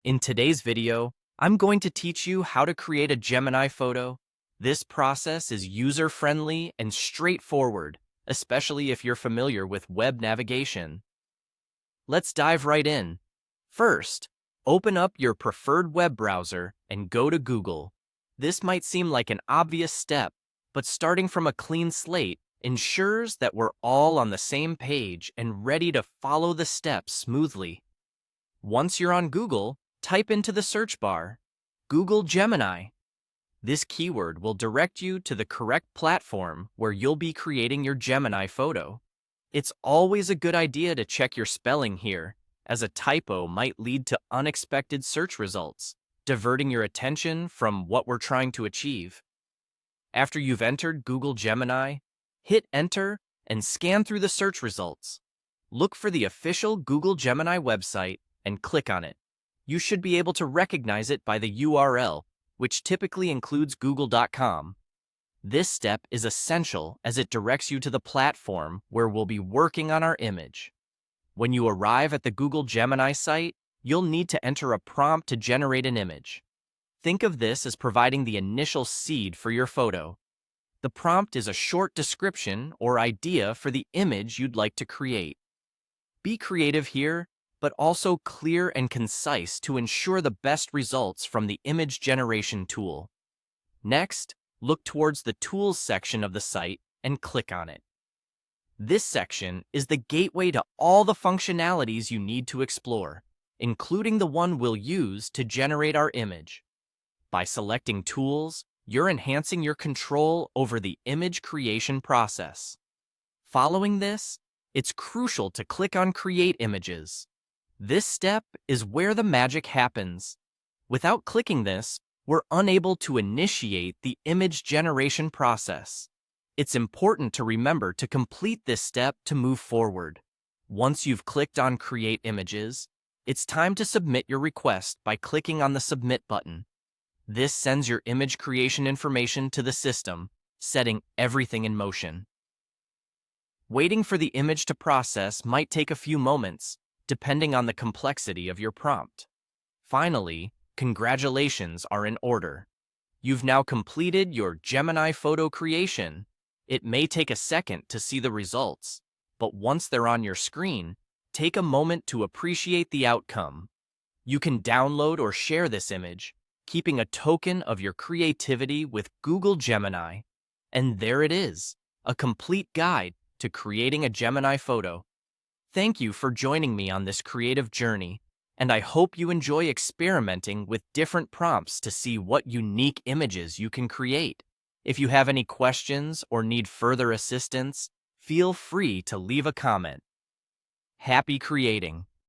In today's video, I'm going to teach you how to create a Gemini photo. This process is user-friendly and straightforward, especially if you're familiar with web navigation. Let's dive right in. First, open up your preferred web browser and go to Google. This might seem like an obvious step, but starting from a clean slate ensures that we're all on the same page and ready to follow the steps smoothly. Once you're on Google, type into the search bar, Google Gemini. This keyword will direct you to the correct platform where you'll be creating your Gemini photo. It's always a good idea to check your spelling here, as a typo might lead to unexpected search results, diverting your attention from what we're trying to achieve. After you've entered Google Gemini, hit enter and scan through the search results. Look for the official Google Gemini website and click on it. You should be able to recognize it by the URL, which typically includes google.com. This step is essential as it directs you to the platform where we'll be working on our image. When you arrive at the Google Gemini site, you'll need to enter a prompt to generate an image. Think of this as providing the initial seed for your photo. The prompt is a short description or idea for the image you'd like to create. Be creative here, but also clear and concise to ensure the best results from the image generation tool. Next, look towards the Tools section of the site and click on it. This section is the gateway to all the functionalities you need to explore, including the one we'll use to generate our image. By selecting Tools, you're enhancing your control over the image creation process. Following this, it's crucial to click on Create Images. This step is where the magic happens. Without clicking this, we're unable to initiate the image generation process. It's important to remember to complete this step to move forward. Once you've clicked on Create Images, it's time to submit your request by clicking on the Submit button. This sends your image creation information to the system, setting everything in motion. Waiting for the image to process might take a few moments, depending on the complexity of your prompt. Finally, congratulations are in order. You've now completed your Gemini photo creation. It may take a second to see the results, but once they're on your screen, take a moment to appreciate the outcome. You can download or share this image, keeping a token of your creativity with Google Gemini. And there it is, a complete guide to creating a Gemini photo. Thank you for joining me on this creative journey, and I hope you enjoy experimenting with different prompts to see what unique images you can create. If you have any questions or need further assistance, feel free to leave a comment. Happy creating!